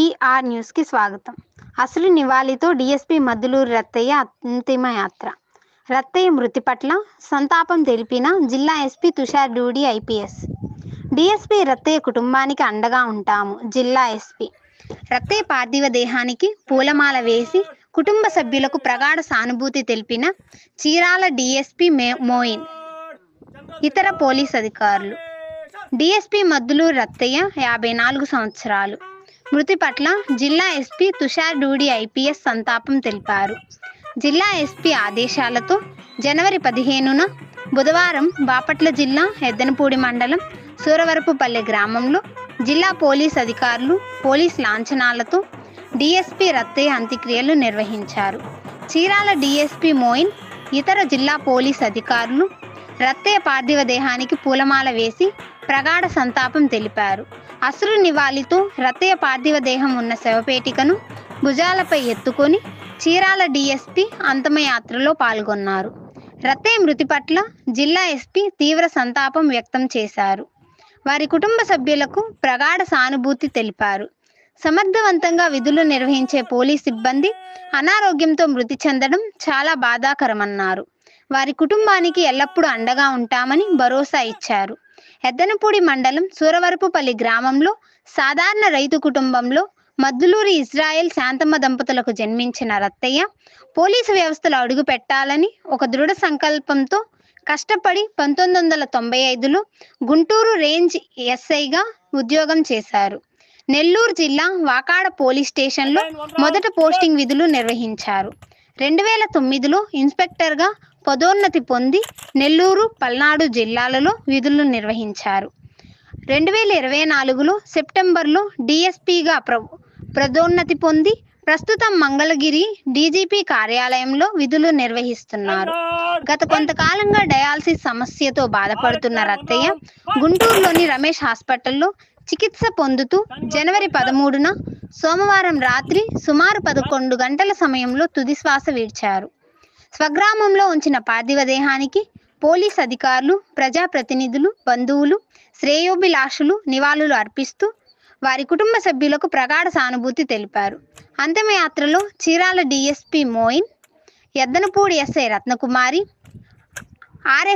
ER న్యూస్కి స్వాగతం. అసలు నివాళితో డీఎస్పీ మద్దులూరి రత్తయ్య అంతిమయాత్ర. రత్తయ్య మృతి పట్ల సంతాపం తెలిపిన జిల్లా SP Tushar Dudi IPS. DSP Rattaiah కుటుంబానికి అండగా ఉంటాము. జిల్లా ఎస్పీ రత్తయ్య పార్థివ దేహానికి పూలమాల వేసి కుటుంబ సభ్యులకు ప్రగాఢ సానుభూతి తెలిపిన చీరాల డీఎస్పీ మోయిన్, ఇతర పోలీస్ అధికారులు. డీఎస్పీ మద్దులూరి రత్తయ్య 54 సంవత్సరాలు. మృతి పట్ల జిల్లా ఎస్పీ తుషార్ డూడి ఐపీఎస్ సంతాపం తెలిపారు. జిల్లా ఎస్పీ ఆదేశాలతో జనవరి 15న బుధవారం బాపట్ల జిల్లా ఎద్దనపూడి మండలం సూరవరపుపల్లె గ్రామంలో జిల్లా పోలీస్ అధికారులు పోలీస్ లాంఛనాలతో డీఎస్పీ రత్తయ్య అంత్యక్రియలు నిర్వహించారు. చీరాల డీఎస్పీ మోయిన్, ఇతర జిల్లా పోలీస్ అధికారులు రత్తయ్య పార్థివ దేహానికి పూలమాల వేసి ప్రగాఢ సంతాపం తెలిపారు. అసలు నివాళితో రత్తయ్య పార్థివ దేహం ఉన్న శవపేటికను భుజాలపై ఎత్తుకొని చీరాల డీఎస్పీ అంతిమయాత్రలో పాల్గొన్నారు. రత్తయ్య మృతి పట్ల జిల్లా ఎస్పీ తీవ్ర సంతాపం వ్యక్తం చేశారు. వారి కుటుంబ సభ్యులకు ప్రగాఢ సానుభూతి తెలిపారు. సమర్థవంతంగా విధులు నిర్వహించే పోలీస్ సిబ్బంది అనారోగ్యంతో మృతి చెందడం చాలా బాధాకరమన్నారు. వారి కుటుంబానికి ఎల్లప్పుడూ అండగా ఉంటామని భరోసా ఇచ్చారు. ఎద్దనపూడి మండలం సూరవరపుపల్లి గ్రామంలో సాధారణ రైతు కుటుంబంలో మద్దులూరి ఇజ్రాయెల్ శాంతమ్మ దంపతులకు జన్మించిన రత్తయ్య పోలీసు వ్యవస్థలో అడుగు పెట్టాలని ఒక దృఢ సంకల్పంతో కష్టపడి 1995లో గుంటూరు రేంజ్ ఎస్ఐగా ఉద్యోగం చేశారు. నెల్లూరు జిల్లా వాకాడ పోలీస్ స్టేషన్లో మొదట పోస్టింగ్ విధులు నిర్వహించారు. 2009లో ఇన్స్పెక్టర్గా పదోన్నతి పొంది నెల్లూరు, పల్నాడు జిల్లాలలో విధులు నిర్వహించారు. 2024లో సెప్టెంబర్లో డీఎస్పీగా పదోన్నతి పొంది ప్రస్తుతం మంగళగిరి డీజీపీ కార్యాలయంలో విధులు నిర్వహిస్తున్నారు. గత కొంతకాలంగా డయాలసిస్ సమస్యతో బాధపడుతున్న రత్తయ్య గుంటూరులోని రమేష్ హాస్పిటల్లో చికిత్స పొందుతూ జనవరి 13న సోమవారం రాత్రి సుమారు 11 గంటల సమయంలో తుదిశ్వాస విడిచారు. స్వగ్రామంలో ఉంచిన పార్థివ దేహానికి పోలీస్ అధికారులు, ప్రజాప్రతినిధులు, బంధువులు, శ్రేయోభిలాషులు నివాళులు అర్పిస్తూ వారి కుటుంబ సభ్యులకు ప్రగాఢ సానుభూతి తెలిపారు. అంతిమయాత్రలో Chirala DSP Moin, Eddanapudi SI Ratnakumari, RS